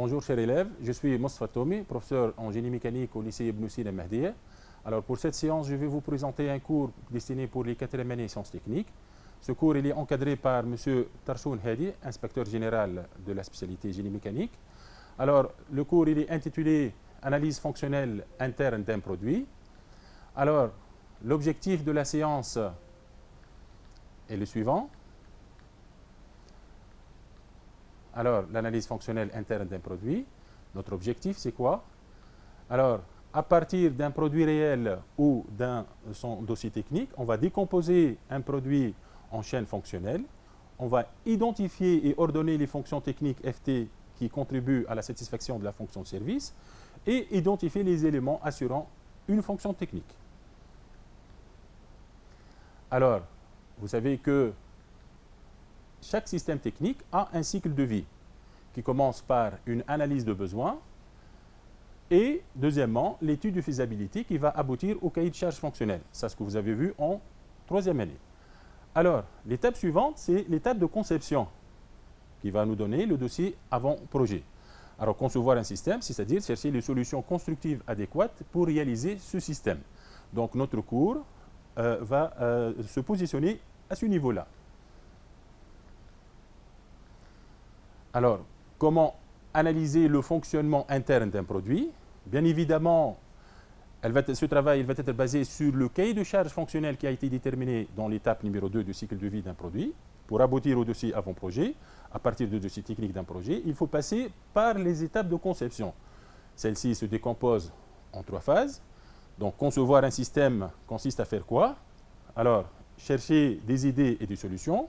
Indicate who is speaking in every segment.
Speaker 1: Bonjour chers élèves, je suis Mostafa Tomi, professeur en génie mécanique au lycée Ibn Sina Mahdiya. Alors pour cette séance, je vais vous présenter un cours destiné pour les 4e années sciences techniques. Ce cours il est encadré par M. Tarshoun Hadi, inspecteur général de la spécialité génie mécanique. Alors le cours il est intitulé Analyse fonctionnelle interne d'un produit. Alors l'objectif de la séance est le suivant. Alors, l'analyse fonctionnelle interne d'un produit, notre objectif, c'est quoi? Alors, à partir d'un produit réel ou d'un son dossier technique, on va décomposer un produit en chaîne fonctionnelle. On va identifier et ordonner les fonctions techniques FT qui contribuent à la satisfaction de la fonction de service et identifier les éléments assurant une fonction technique. Alors, vous savez que chaque système technique a un cycle de vie qui commence par une analyse de besoin et deuxièmement l'étude de faisabilité qui va aboutir au cahier de charge fonctionnel. C'est ce que vous avez vu en 3e année. Alors, l'étape suivante, c'est l'étape de conception qui va nous donner le dossier avant-projet. Alors, concevoir un système, c'est-à-dire chercher les solutions constructives adéquates pour réaliser ce système. Donc, notre cours va se positionner à ce niveau-là. Alors, comment analyser le fonctionnement interne d'un produit? Bien évidemment, ce travail va être basé sur le cahier de charge fonctionnel qui a été déterminé dans l'étape numéro 2 du cycle de vie d'un produit. Pour aboutir au dossier avant-projet, à partir du dossier technique d'un projet, il faut passer par les étapes de conception. Celle-ci se décompose en 3 phases. Donc, concevoir un système consiste à faire quoi? Alors, chercher des idées et des solutions,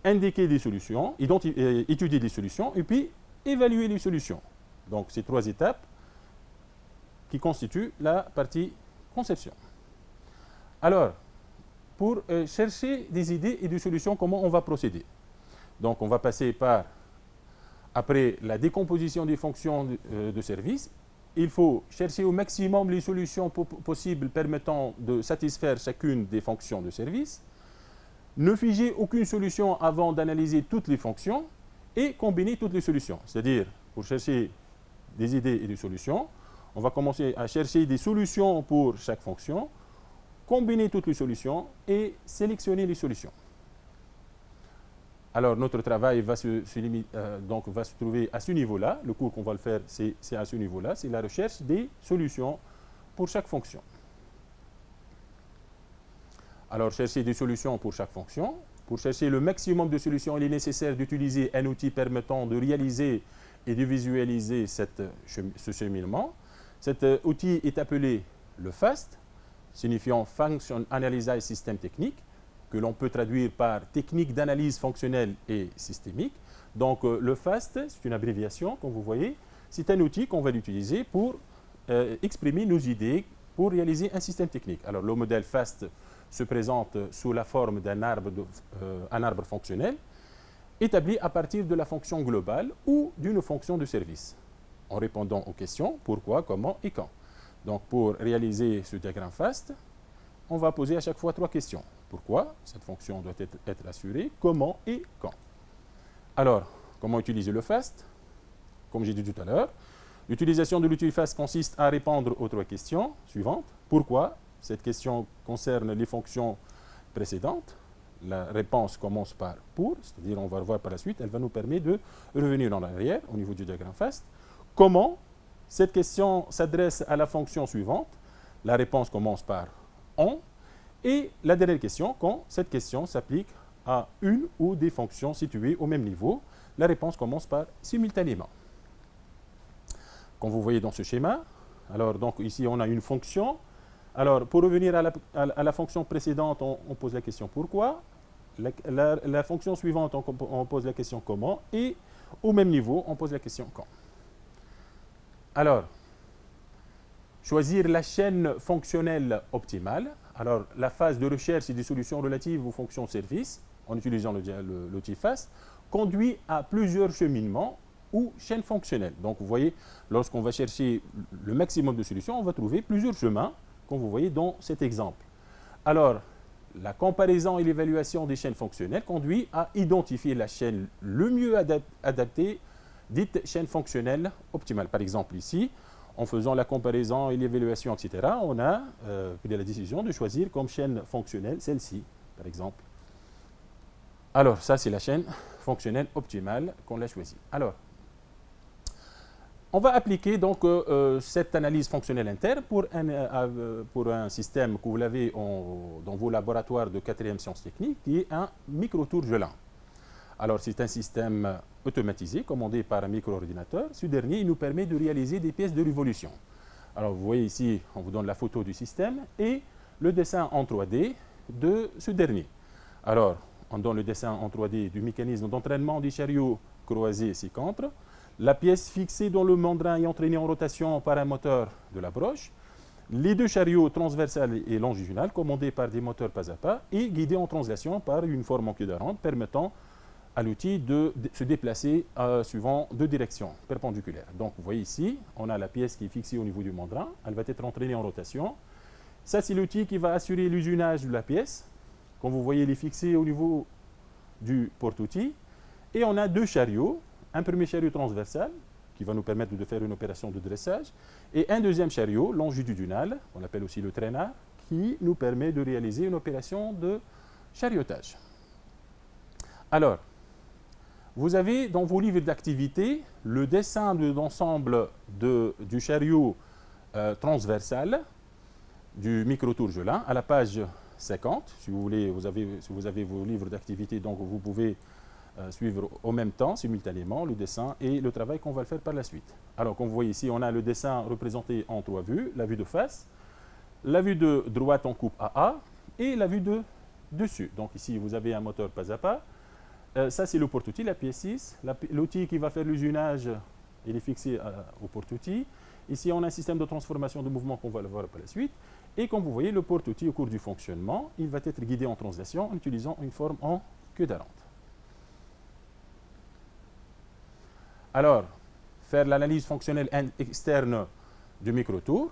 Speaker 1: indiquer des solutions, étudier des solutions et puis évaluer les solutions. Donc, ces 3 étapes qui constituent la partie conception. Alors, pour chercher des idées et des solutions, comment on va procéder? Donc, on va passer par, après la décomposition des fonctions de service, il faut chercher au maximum les solutions possibles permettant de satisfaire chacune des fonctions de service. Ne figer aucune solution avant d'analyser toutes les fonctions et combiner toutes les solutions. C'est-à-dire, pour chercher des idées et des solutions, on va commencer à chercher des solutions pour chaque fonction, combiner toutes les solutions et sélectionner les solutions. Alors, notre travail va se trouver à ce niveau-là. Le cours qu'on va le faire, c'est à ce niveau-là. C'est la recherche des solutions pour chaque fonction. Alors, chercher des solutions pour chaque fonction. Pour chercher le maximum de solutions, il est nécessaire d'utiliser un outil permettant de réaliser et de visualiser ce cheminement. Cet outil est appelé le FAST, signifiant Function Analysis System Technique, que l'on peut traduire par technique d'analyse fonctionnelle et systémique. Donc, le FAST, c'est une abréviation, comme vous voyez. C'est un outil qu'on va utiliser pour exprimer nos idées pour réaliser un système technique. Alors, le modèle FAST se présente sous la forme d'un arbre fonctionnel établi à partir de la fonction globale ou d'une fonction de service, en répondant aux questions pourquoi, comment et quand. Donc, pour réaliser ce diagramme FAST, on va poser à chaque fois 3 questions. Pourquoi cette fonction doit être assurée, comment et quand. Alors, comment utiliser le FAST? Comme j'ai dit tout à l'heure, l'utilisation de l'outil FAST consiste à répondre aux 3 questions suivantes. Pourquoi? Cette question concerne les fonctions précédentes. La réponse commence par pour, c'est-à-dire on va le voir par la suite, elle va nous permettre de revenir en arrière au niveau du diagramme FAST. Comment? Cette question s'adresse à la fonction suivante. La réponse commence par on. Et la dernière question, quand cette question s'applique à une ou des fonctions situées au même niveau, la réponse commence par simultanément. Comme vous voyez dans ce schéma, alors donc ici on a une fonction. Alors, pour revenir à la fonction précédente, on pose la question pourquoi. La fonction suivante, on pose la question comment. Et au même niveau, on pose la question quand. Alors, choisir la chaîne fonctionnelle optimale. Alors, la phase de recherche et des solutions relatives aux fonctions service, en utilisant l'outil FAST, conduit à plusieurs cheminements ou chaînes fonctionnelles. Donc, vous voyez, lorsqu'on va chercher le maximum de solutions, on va trouver plusieurs chemins, comme vous voyez dans cet exemple. Alors, la comparaison et l'évaluation des chaînes fonctionnelles conduit à identifier la chaîne le mieux adaptée dite chaîne fonctionnelle optimale. Par exemple, ici, en faisant la comparaison et l'évaluation, etc., on a pris la décision de choisir comme chaîne fonctionnelle celle-ci, par exemple. Alors, ça, c'est la chaîne fonctionnelle optimale qu'on a choisie. Alors, on va appliquer donc cette analyse fonctionnelle interne pour un système que vous l'avez dans vos laboratoires de 4e sciences techniques, qui est un micro-tour-Gelin. Alors, c'est un système automatisé, commandé par un micro-ordinateur. Ce dernier, il nous permet de réaliser des pièces de révolution. Alors, vous voyez ici, on vous donne la photo du système et le dessin en 3D de ce dernier. Alors, on donne le dessin en 3D du mécanisme d'entraînement des chariots croisés ci-contre, la pièce fixée dans le mandrin et entraînée en rotation par un moteur de la broche, les deux chariots transversal et longitudinal commandés par des moteurs pas à pas et guidés en translation par une forme en queue d'arente permettant à l'outil de se déplacer suivant deux directions perpendiculaires. Donc vous voyez ici, on a la pièce qui est fixée au niveau du mandrin, elle va être entraînée en rotation. Ça, c'est l'outil qui va assurer l'usinage de la pièce. Comme vous voyez, il est fixé au niveau du porte-outil. Et on a deux chariots, un premier chariot transversal qui va nous permettre de faire une opération de dressage et un deuxième chariot longitudinal, on appelle aussi le traînard, qui nous permet de réaliser une opération de chariotage. Alors, vous avez dans vos livres d'activité le dessin de l'ensemble du chariot transversal du micro-tour-Gelin à la page 50. Si vous voulez, si vous avez vos livres d'activité, donc vous pouvez suivre au même temps, simultanément, le dessin et le travail qu'on va le faire par la suite. Alors, comme vous voyez ici, on a le dessin représenté en 3 vues, la vue de face, la vue de droite en coupe AA et la vue de dessus. Donc ici, vous avez un moteur pas à pas. Ça, c'est le porte-outil, la pièce 6. L'outil qui va faire l'usinage, il est fixé au porte-outil. Ici, on a un système de transformation de mouvement qu'on va le voir par la suite. Et comme vous voyez, le porte-outil, au cours du fonctionnement, il va être guidé en translation en utilisant une forme en queue d'arente. Alors, faire l'analyse fonctionnelle externe du micro-tour.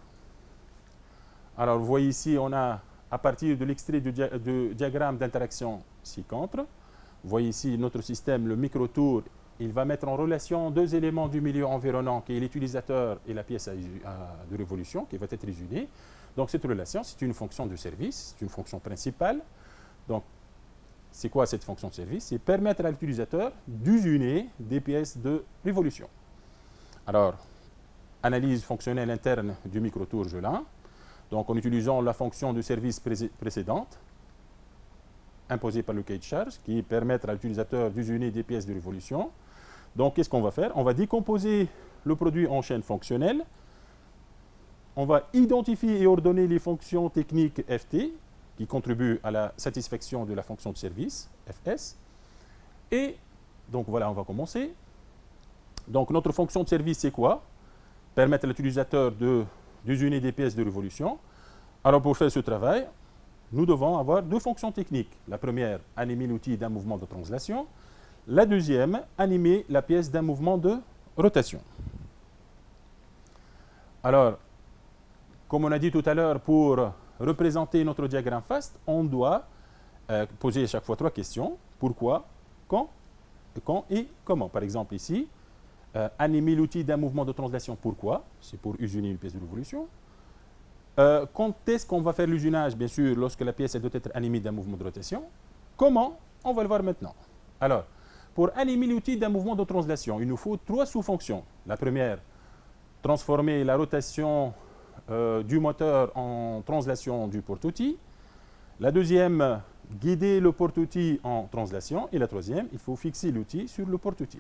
Speaker 1: Alors, vous voyez ici, on a, à partir de l'extrait du diagramme d'interaction ci-contre, vous voyez ici notre système, le micro-tour, il va mettre en relation deux éléments du milieu environnant, qui est l'utilisateur et la pièce de révolution, qui va être usinée. Donc, cette relation, c'est une fonction de service, c'est une fonction principale. Donc, c'est quoi cette fonction de service? C'est permettre à l'utilisateur d'usiner des pièces de révolution. Alors, analyse fonctionnelle interne du micro-tour-Gelin. Donc, en utilisant la fonction de service précédente, imposée par le cahier de charge, qui permet à l'utilisateur d'usiner des pièces de révolution. Donc, qu'est-ce qu'on va faire? On va décomposer le produit en chaîne fonctionnelle. On va identifier et ordonner les fonctions techniques FT, qui contribue à la satisfaction de la fonction de service, FS. Et donc voilà, on va commencer. Donc notre fonction de service, c'est quoi? Permettre à l'utilisateur d'usiner des pièces de révolution. Alors pour faire ce travail, nous devons avoir deux fonctions techniques. La première, animer l'outil d'un mouvement de translation. La deuxième, animer la pièce d'un mouvement de rotation. Alors, comme on a dit tout à l'heure, pour représenter notre diagramme FAST, on doit poser à chaque fois 3 questions. Pourquoi, quand et comment. Par exemple ici, animer l'outil d'un mouvement de translation, pourquoi? C'est pour usiner une pièce de révolution. Quand est-ce qu'on va faire l'usinage? Bien sûr, lorsque la pièce doit être animée d'un mouvement de rotation. Comment? On va le voir maintenant. Alors, pour animer l'outil d'un mouvement de translation, il nous faut 3 sous-fonctions. La première, transformer la rotation du moteur en translation du porte-outil. La deuxième, guider le porte-outil en translation. Et la troisième, il faut fixer l'outil sur le porte-outil.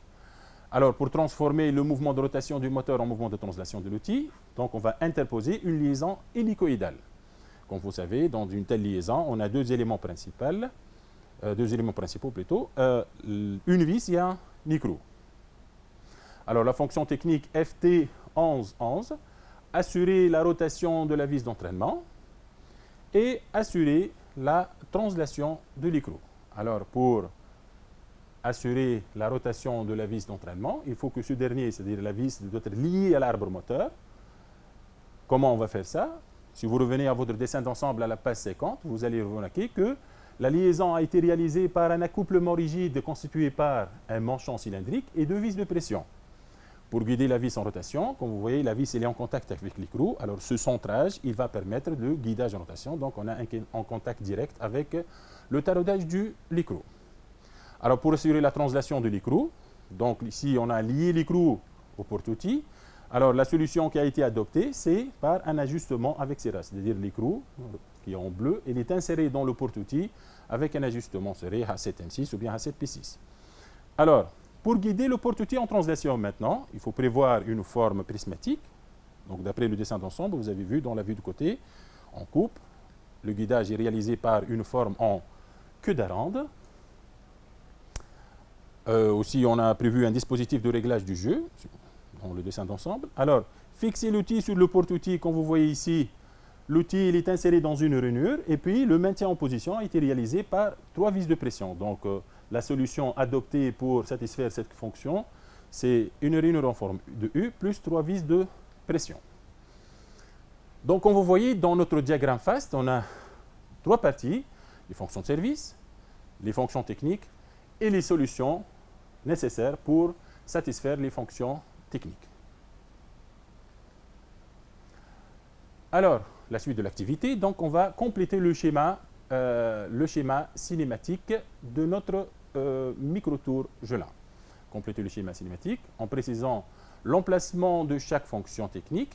Speaker 1: Alors, pour transformer le mouvement de rotation du moteur en mouvement de translation de l'outil, donc on va interposer une liaison hélicoïdale. Comme vous savez, dans une telle liaison, on a deux éléments principaux plutôt, une vis et un écrou. Alors, la fonction technique FT1111, assurer la rotation de la vis d'entraînement et assurer la translation de l'écrou. Alors, pour assurer la rotation de la vis d'entraînement, il faut que ce dernier, c'est-à-dire la vis, doit être liée à l'arbre moteur. Comment on va faire ça? Si vous revenez à votre dessin d'ensemble à la page 50, vous allez remarquer que la liaison a été réalisée par un accouplement rigide constitué par un manchon cylindrique et deux vis de pression. Pour guider la vis en rotation, comme vous voyez, la vis elle est en contact avec l'écrou. Alors ce centrage, il va permettre le guidage en rotation. Donc on a un contact direct avec le taraudage de l'écrou. Alors pour assurer la translation de l'écrou, donc ici on a lié l'écrou au porte-outil. Alors la solution qui a été adoptée, c'est par un ajustement avec serrage, c'est-à-dire l'écrou qui est en bleu, il est inséré dans le porte-outil avec un ajustement serré H7M6 ou bien H7P6. Alors, pour guider le porte-outil en translation maintenant, il faut prévoir une forme prismatique. Donc d'après le dessin d'ensemble, vous avez vu dans la vue de côté, on coupe. Le guidage est réalisé par une forme en queue d'arande. Aussi, on a prévu un dispositif de réglage du jeu dans le dessin d'ensemble. Alors, fixer l'outil sur le porte-outil, comme vous voyez ici, l'outil il est inséré dans une rainure et puis le maintien en position a été réalisé par 3 vis de pression. Donc, la solution adoptée pour satisfaire cette fonction, c'est une rainure en forme de U plus 3 vis de pression. Donc, comme vous voyez, dans notre diagramme FAST, on a 3 parties, les fonctions de service, les fonctions techniques et les solutions nécessaires pour satisfaire les fonctions techniques. Alors, la suite de l'activité, donc on va compléter le schéma cinématique de notre micro-tour Gelin. Compléter le schéma cinématique en précisant l'emplacement de chaque fonction technique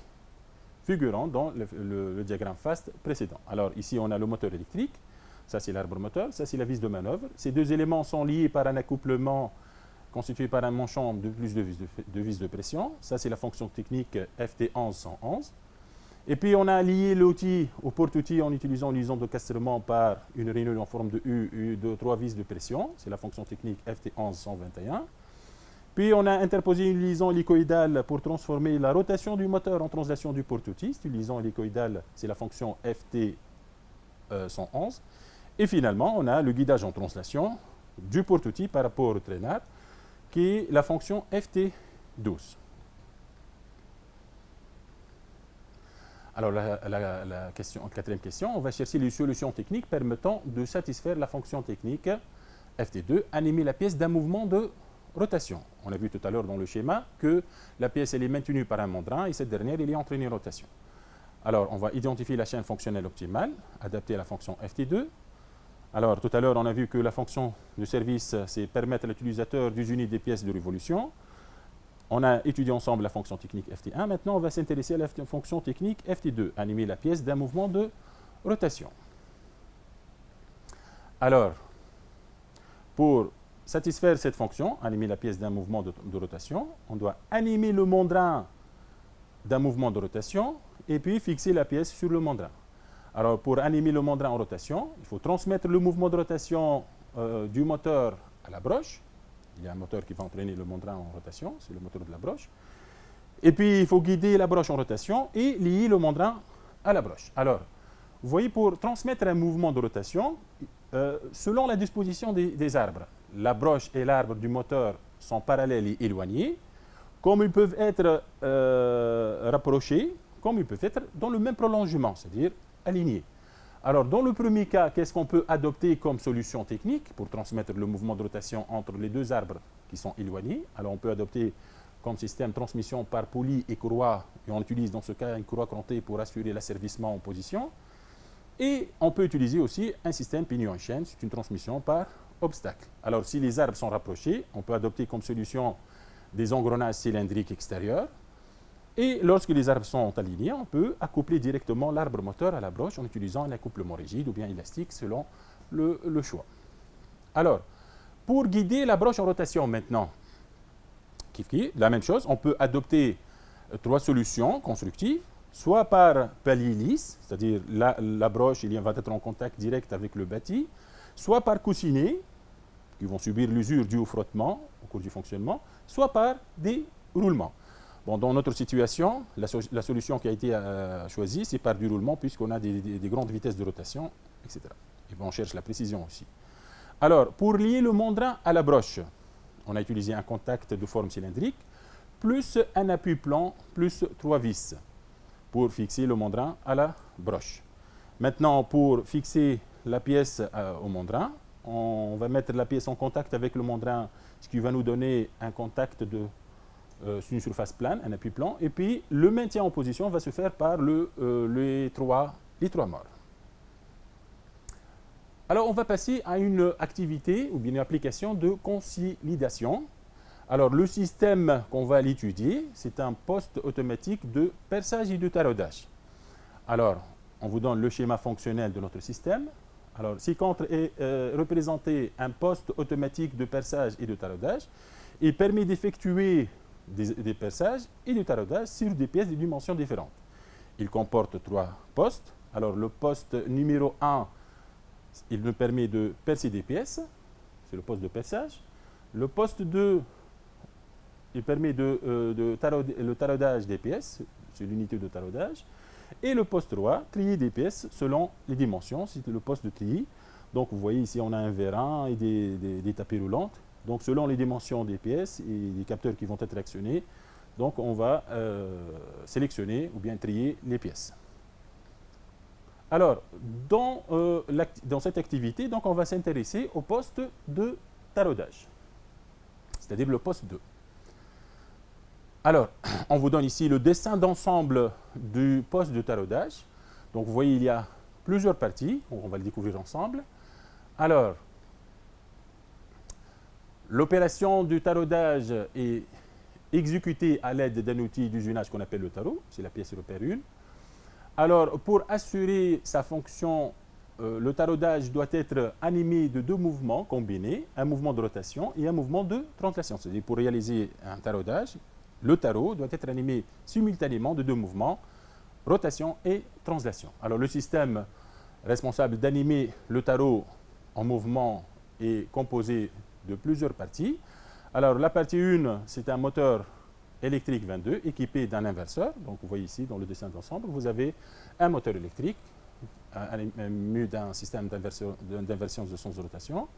Speaker 1: figurant dans le diagramme FAST précédent. Alors ici, on a le moteur électrique, ça c'est l'arbre moteur, ça c'est la vis de manœuvre. Ces deux éléments sont liés par un accouplement constitué par un manchon de plus de vis de pression. Ça c'est la fonction technique FT11111. Et puis on a lié l'outil au porte-outil en utilisant une liaison de castrement par une rainure en forme de U de 3 vis de pression. C'est la fonction technique FT11121. Puis on a interposé une liaison hélicoïdale pour transformer la rotation du moteur en translation du porte-outil. Cette liaison hélicoïdale, c'est la fonction FT111. Et finalement, on a le guidage en translation du porte-outil par rapport au traînard, qui est la fonction FT12. Alors, la quatrième question, on va chercher les solutions techniques permettant de satisfaire la fonction technique FT2, animer la pièce d'un mouvement de rotation. On a vu tout à l'heure dans le schéma que la pièce elle est maintenue par un mandrin et cette dernière elle est entraînée en rotation. Alors, on va identifier la chaîne fonctionnelle optimale, adaptée à la fonction FT2. Alors, tout à l'heure, on a vu que la fonction de service, c'est permettre à l'utilisateur d'usiner des pièces de révolution. On a étudié ensemble la fonction technique FT1. Maintenant, on va s'intéresser à la fonction technique FT2, animer la pièce d'un mouvement de rotation. Alors, pour satisfaire cette fonction, animer la pièce d'un mouvement de rotation, on doit animer le mandrin d'un mouvement de rotation et puis fixer la pièce sur le mandrin. Alors, pour animer le mandrin en rotation, il faut transmettre le mouvement de rotation du moteur à la broche. Il y a un moteur qui va entraîner le mandrin en rotation, c'est le moteur de la broche. Et puis, il faut guider la broche en rotation et lier le mandrin à la broche. Alors, vous voyez, pour transmettre un mouvement de rotation, selon la disposition des arbres, la broche et l'arbre du moteur sont parallèles et éloignés, comme ils peuvent être rapprochés, comme ils peuvent être dans le même prolongement, c'est-à-dire alignés. Alors, dans le premier cas, qu'est-ce qu'on peut adopter comme solution technique pour transmettre le mouvement de rotation entre les deux arbres qui sont éloignés? Alors, on peut adopter comme système transmission par poulie et courroie, et on utilise dans ce cas une courroie crantée pour assurer l'asservissement en position. Et on peut utiliser aussi un système pignon et chaîne, c'est une transmission par obstacle. Alors, si les arbres sont rapprochés, on peut adopter comme solution des engrenages cylindriques extérieurs. Et lorsque les arbres sont alignés, on peut accoupler directement l'arbre moteur à la broche en utilisant un accouplement rigide ou bien élastique selon le choix. Alors, pour guider la broche en rotation maintenant, la même chose, on peut adopter 3 solutions constructives, soit par palier lisse, c'est-à-dire la broche va être en contact direct avec le bâti, soit par coussinets, qui vont subir l'usure due au frottement au cours du fonctionnement, soit par des roulements. Bon, dans notre situation, la solution qui a été choisie, c'est par du roulement, puisqu'on a des grandes vitesses de rotation, etc. Et on cherche la précision aussi. Alors, pour lier le mandrin à la broche, on a utilisé un contact de forme cylindrique, plus un appui plan, plus 3 vis, pour fixer le mandrin à la broche. Maintenant, pour fixer la pièce au mandrin, on va mettre la pièce en contact avec le mandrin, ce qui va nous donner un contact de sur une surface plane, un appui plan, et puis le maintien en position va se faire par les trois morts. Alors, on va passer à une activité ou bien une application de consolidation. Alors, le système qu'on va l'étudier, c'est un poste automatique de perçage et de taraudage. Alors, on vous donne le schéma fonctionnel de notre système. Alors, ci-contre est représenté un poste automatique de perçage et de taraudage. Il permet d'effectuer des perçages et du taraudage sur des pièces de dimensions différentes. Il comporte 3 postes. Alors, le poste numéro 1, il nous permet de percer des pièces. C'est le poste de perçage. Le poste 2, il permet le taraudage des pièces. C'est l'unité de taraudage. Et le poste 3, trier des pièces selon les dimensions. C'est le poste de tri. Donc, vous voyez ici, on a un vérin et des tapis roulantes. Donc, selon les dimensions des pièces et les capteurs qui vont être actionnés, donc on va sélectionner ou bien trier les pièces. Alors, dans cette activité, donc, on va s'intéresser au poste de taraudage, c'est-à-dire le poste 2. Alors, on vous donne ici le dessin d'ensemble du poste de taraudage. Donc, vous voyez, il y a plusieurs parties. On va le découvrir ensemble. Alors, l'opération du taraudage est exécutée à l'aide d'un outil d'usinage qu'on appelle le tarot. C'est la pièce repère 1. Alors, pour assurer sa fonction, le taraudage doit être animé de 2 mouvements combinés, un mouvement de rotation et un mouvement de translation. C'est-à-dire, pour réaliser un taraudage, le tarot doit être animé simultanément de 2 mouvements, rotation et translation. Alors, le système responsable d'animer le tarot en mouvement est composé de plusieurs parties. Alors, la partie 1, c'est un moteur électrique 22 équipé d'un inverseur. Donc, vous voyez ici dans le dessin d'ensemble, vous avez un moteur électrique muni d'un système d'inversion de sens de rotation.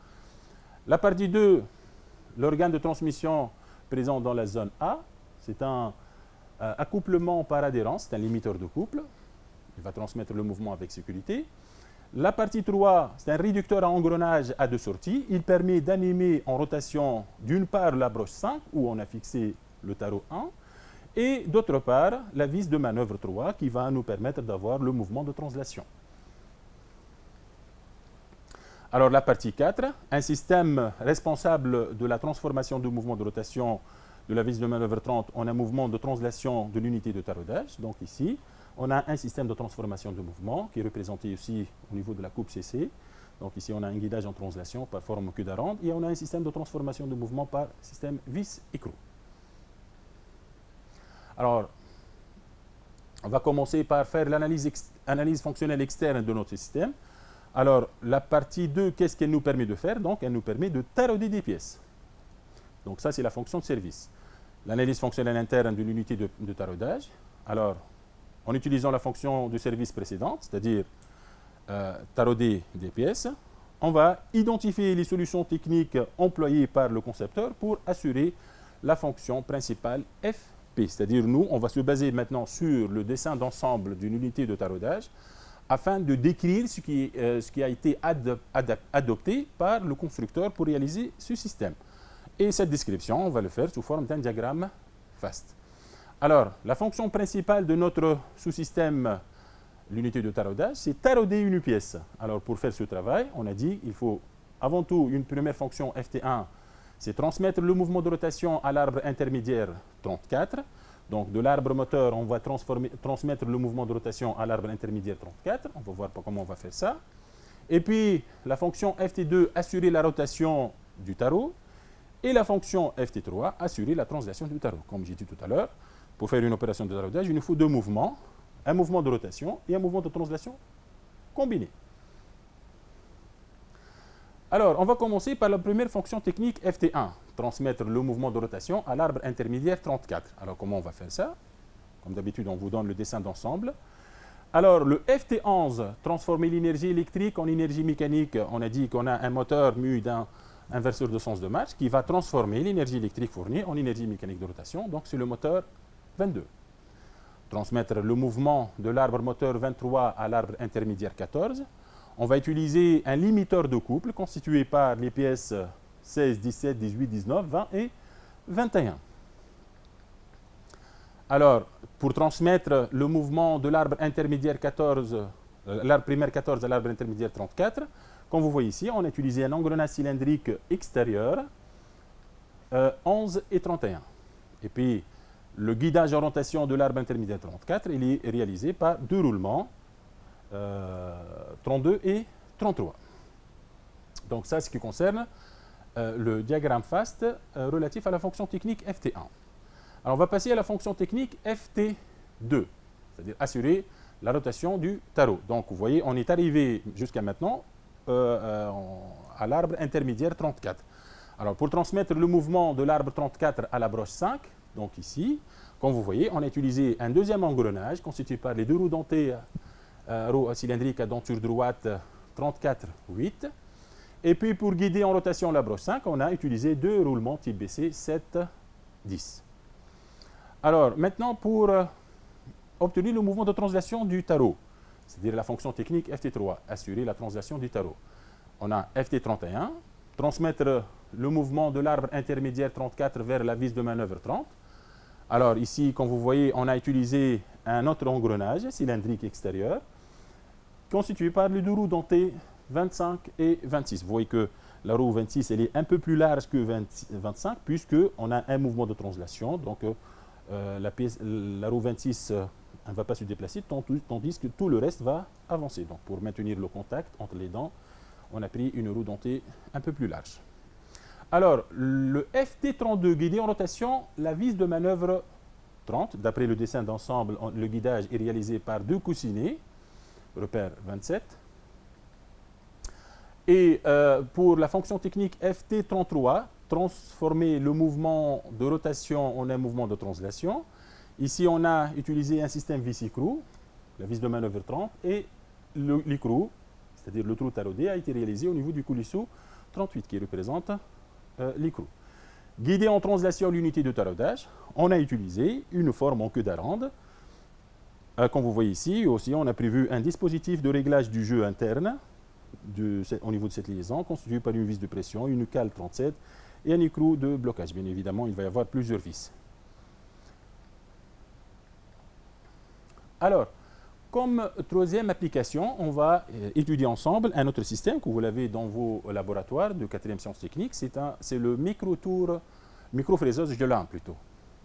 Speaker 1: La partie 2, l'organe de transmission présent dans la zone A, c'est un accouplement par adhérence, c'est un limiteur de couple. Il va transmettre le mouvement avec sécurité. La partie 3, c'est un réducteur à engrenage à 2 sorties. Il permet d'animer en rotation d'une part la broche 5, où on a fixé le tarot 1, et d'autre part la vis de manœuvre 3, qui va nous permettre d'avoir le mouvement de translation. Alors la partie 4, un système responsable de la transformation du mouvement de rotation de la vis de manœuvre 30 en un mouvement de translation de l'unité de taraudage. Donc ici, on a un système de transformation de mouvement qui est représenté ici au niveau de la coupe CC. Donc ici, on a un guidage en translation par forme queue d'aronde et on a un système de transformation de mouvement par système vis écrou. Alors, on va commencer par faire l'analyse fonctionnelle externe de notre système. Alors, la partie 2, qu'est-ce qu'elle nous permet de faire? Donc, elle nous permet de tarauder des pièces. Donc, ça, c'est la fonction de service. L'analyse fonctionnelle interne de l'unité de taraudage. Alors, en utilisant la fonction de service précédente, c'est-à-dire tarauder des pièces, on va identifier les solutions techniques employées par le concepteur pour assurer la fonction principale FP. C'est-à-dire, nous, on va se baser maintenant sur le dessin d'ensemble d'une unité de taraudage afin de décrire ce qui a été adopté par le constructeur pour réaliser ce système. Et cette description, on va le faire sous forme d'un diagramme FAST. Alors, la fonction principale de notre sous-système, l'unité de taraudage, c'est tarauder une pièce. Alors, pour faire ce travail, on a dit qu'il faut avant tout une première fonction FT1, c'est transmettre le mouvement de rotation à l'arbre intermédiaire 34. Donc, de l'arbre moteur, on va transmettre le mouvement de rotation à l'arbre intermédiaire 34. On va voir comment on va faire ça. Et puis, la fonction FT2, assurer la rotation du tarot. Et la fonction FT3, assurer la translation du tarot. Comme j'ai dit tout à l'heure, pour faire une opération de taraudage, il nous faut 2 mouvements, un mouvement de rotation et un mouvement de translation combiné. Alors, on va commencer par la première fonction technique FT1, transmettre le mouvement de rotation à l'arbre intermédiaire 34. Alors, comment on va faire ça? Comme d'habitude, on vous donne le dessin d'ensemble. Alors, le FT11, transformer l'énergie électrique en énergie mécanique. On a dit qu'on a un moteur muni d'un inverseur de sens de marche qui va transformer l'énergie électrique fournie en énergie mécanique de rotation. Donc, c'est le moteur 22. Transmettre le mouvement de l'arbre moteur 23 à l'arbre intermédiaire 14. On va utiliser un limiteur de couple constitué par les pièces 16, 17, 18, 19, 20 et 21. Alors, pour transmettre le mouvement de l'arbre intermédiaire 14, l'arbre primaire 14 à l'arbre intermédiaire 34, comme vous voyez ici, on a utilisé un engrenage cylindrique extérieur 11 et 31. Et puis, le guidage en rotation de l'arbre intermédiaire 34, il est réalisé par deux roulements, 32 et 33. Donc ça, c'est ce qui concerne le diagramme FAST relatif à la fonction technique FT1. Alors, on va passer à la fonction technique FT2, c'est-à-dire assurer la rotation du tarot. Donc, vous voyez, on est arrivé jusqu'à maintenant à l'arbre intermédiaire 34. Alors, pour transmettre le mouvement de l'arbre 34 à la broche 5, donc ici, comme vous voyez, on a utilisé un deuxième engrenage constitué par les deux roues dentées, roues cylindriques à denture droite 34, 8. Et puis, pour guider en rotation la broche 5, on a utilisé deux roulements type BC 7, 10. Alors, maintenant, pour obtenir le mouvement de translation du tarot, c'est-à-dire la fonction technique FT3, assurer la translation du tarot, on a FT31, transmettre le mouvement de l'arbre intermédiaire 34 vers la vis de manœuvre 30. Alors ici, comme vous voyez, on a utilisé un autre engrenage cylindrique extérieur constitué par les deux roues dentées 25 et 26. Vous voyez que la roue 26 elle est un peu plus large que 25 puisqu'on a un mouvement de translation. Donc la roue 26 ne va pas se déplacer tandis que tout le reste va avancer. Donc pour maintenir le contact entre les dents, on a pris une roue dentée un peu plus large. Alors, le FT32 guidé en rotation, la vis de manœuvre 30. D'après le dessin d'ensemble, le guidage est réalisé par deux coussinets, repère 27. Et pour la fonction technique FT33, transformer le mouvement de rotation en un mouvement de translation. Ici, on a utilisé un système vis-écrou, la vis de manœuvre 30, et l'écrou, c'est-à-dire le trou taraudé, a été réalisé au niveau du coulisseau 38 qui représente l'écrou. Guidé en translation l'unité de taraudage, on a utilisé une forme en queue d'aronde. Comme vous voyez ici, aussi, on a prévu un dispositif de réglage du jeu interne au niveau de cette liaison, constitué par une vis de pression, une cale 37 et un écrou de blocage. Bien évidemment, il va y avoir plusieurs vis. Alors, comme troisième application, on va étudier ensemble un autre système que vous l'avez dans vos laboratoires de 4e sciences techniques. C'est le micro-fraiseuse Jolin plutôt.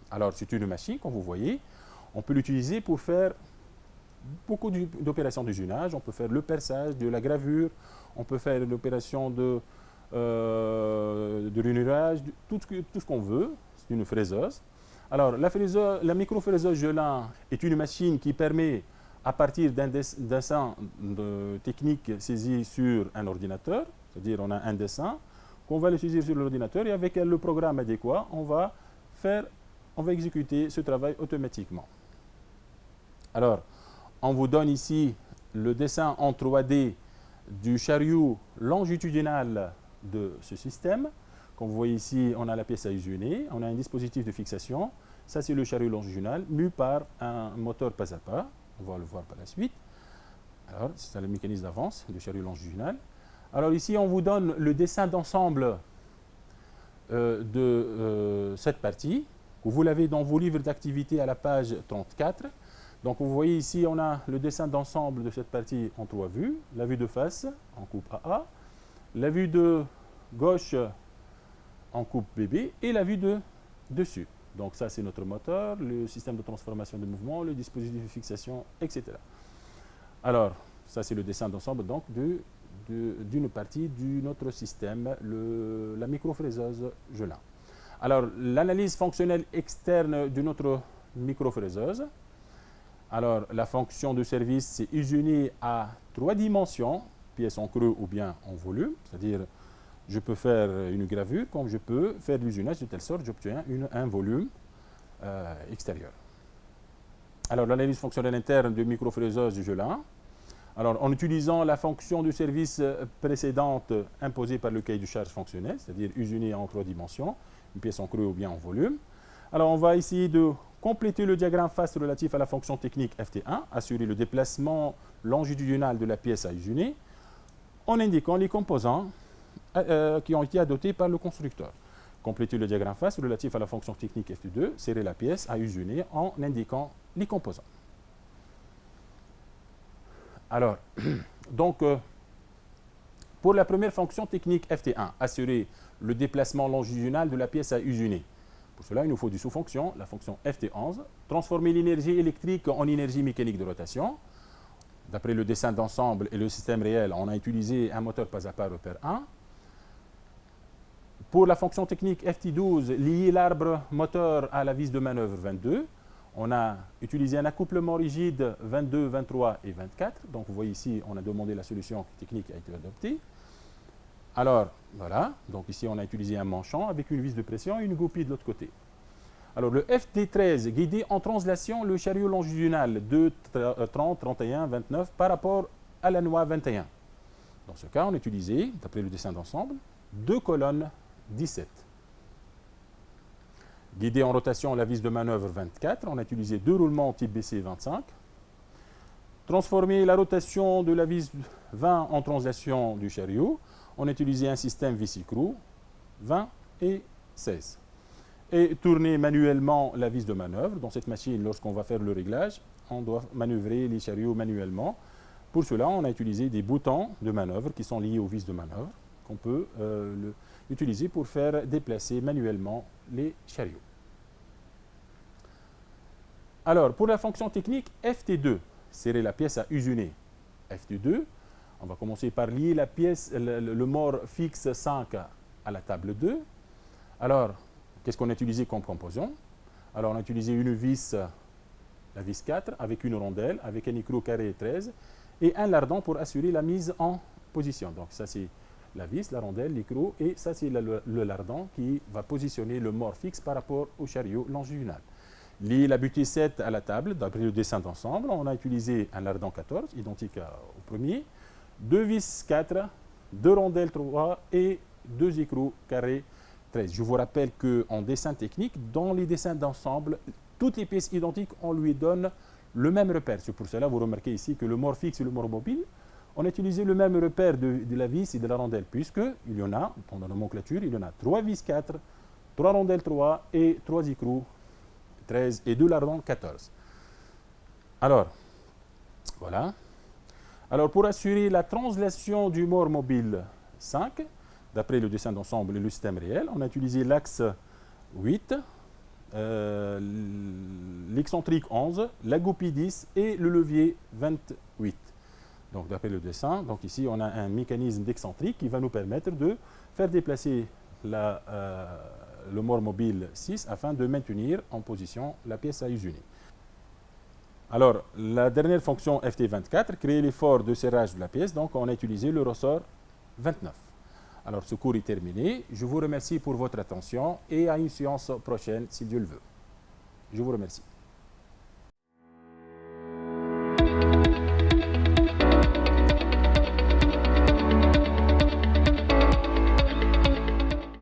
Speaker 1: Alors, c'est une machine, comme vous voyez. On peut l'utiliser pour faire beaucoup d'opérations d'usinage. On peut faire le perçage, de la gravure, on peut faire l'opération de rainurage, tout ce qu'on veut. C'est une fraiseuse. Alors, la micro-fraiseuse Jolin est une machine qui permet, à partir d'un dessin technique saisi sur un ordinateur, c'est-à-dire on a un dessin, qu'on va le saisir sur l'ordinateur et avec le programme adéquat, on va exécuter ce travail automatiquement. Alors, on vous donne ici le dessin en 3D du chariot longitudinal de ce système. Comme vous voyez ici, on a la pièce à usiner, on a un dispositif de fixation. Ça, c'est le chariot longitudinal mu par un moteur pas à pas. On va le voir par la suite. Alors, c'est le mécanisme d'avance du chariot longitudinal. Alors ici, on vous donne le dessin d'ensemble de cette partie. Vous l'avez dans vos livres d'activité à la page 34. Donc, vous voyez ici, on a le dessin d'ensemble de cette partie en 3 vues. La vue de face en coupe AA, la vue de gauche en coupe BB et la vue de dessus. Donc ça, c'est notre moteur, le système de transformation de mouvement, le dispositif de fixation, etc. Alors, ça, c'est le dessin d'ensemble donc d'une partie de notre système, la microfraiseuse Jolin. Alors, l'analyse fonctionnelle externe de notre microfraiseuse. Alors, la fonction de service, c'est usiner à 3 dimensions, pièce en creux ou bien en volume, c'est-à-dire je peux faire une gravure comme je peux faire l'usinage de telle sorte que j'obtiens un volume extérieur. Alors, l'analyse fonctionnelle interne de microfraiseuse du Jolin. Alors, en utilisant la fonction de service précédente imposée par le cahier de charge fonctionnel, c'est-à-dire usiner en 3 dimensions, une pièce en creux ou bien en volume. Alors, on va essayer de compléter le diagramme FAST relatif à la fonction technique FT1, assurer le déplacement longitudinal de la pièce à usiner, en indiquant les composants qui ont été adoptés par le constructeur. Complétez le diagramme face relatif à la fonction technique FT2, serrez la pièce à usuner en indiquant les composants. Alors, donc, pour la première fonction technique FT1, assurer le déplacement longitudinal de la pièce à usuner. Pour cela, il nous faut des sous-fonctions, la fonction FT11, transformer l'énergie électrique en énergie mécanique de rotation. D'après le dessin d'ensemble et le système réel, on a utilisé un moteur pas à pas repère 1. Pour la fonction technique FT12, lier l'arbre moteur à la vis de manœuvre 22. On a utilisé un accouplement rigide 22, 23 et 24. Donc vous voyez ici, on a demandé la solution technique a été adoptée. Alors, voilà. Donc ici, on a utilisé un manchon avec une vis de pression et une goupille de l'autre côté. Alors le FT13, guider en translation le chariot longitudinal de 30, 31, 29 par rapport à la noix 21. Dans ce cas, on a utilisé, d'après le dessin d'ensemble, 2 colonnes 17. Guider en rotation la vis de manœuvre 24, on a utilisé 2 roulements type BC 25. Transformer la rotation de la vis 20 en translation du chariot, on a utilisé un système vis-écrou 20 et 16. Et tourner manuellement la vis de manœuvre. Dans cette machine, lorsqu'on va faire le réglage, on doit manœuvrer les chariots manuellement. Pour cela, on a utilisé des boutons de manœuvre qui sont liés aux vis de manœuvre, qu'on peut utiliser pour faire déplacer manuellement les chariots. Alors, pour la fonction technique FT2, serrer la pièce à usuner. FT2, on va commencer par lier la pièce, le mort fixe 5 à la table 2. Alors, qu'est-ce qu'on a utilisé comme composant? Alors, on a utilisé une vis, la vis 4, avec une rondelle, avec un écrou carré 13, et un lardon pour assurer la mise en position. Donc, ça, c'est la vis, la rondelle, l'écrou, et ça, c'est le lardon qui va positionner le mort fixe par rapport au chariot longitudinal. Lier la butée 7 à la table, d'après le dessin d'ensemble, on a utilisé un lardon 14, identique au premier, 2 vis 4, 2 rondelles 3 et 2 écrous carrés 13. Je vous rappelle qu'en dessin technique, dans les dessins d'ensemble, toutes les pièces identiques, on lui donne le même repère. C'est pour cela que vous remarquez ici que le mort fixe et le mort mobile, on a utilisé le même repère de la vis et de la rondelle, puisqu'il y en a, dans la nomenclature, il y en a 3 vis 4, 3 rondelles 3 et 3 écrous 13 et 2 lardons 14. Alors, voilà. Alors, pour assurer la translation du mort mobile 5, d'après le dessin d'ensemble et le système réel, on a utilisé l'axe 8, l'excentrique 11, la goupille 10 et le levier 28. Donc, d'après le dessin, donc ici, on a un mécanisme d'excentrique qui va nous permettre de faire déplacer le mort mobile 6 afin de maintenir en position la pièce à usuner. Alors, la dernière fonction FT24, créer l'effort de serrage de la pièce. Donc, on a utilisé le ressort 29. Alors, ce cours est terminé. Je vous remercie pour votre attention et à une séance prochaine, si Dieu le veut. Je vous remercie.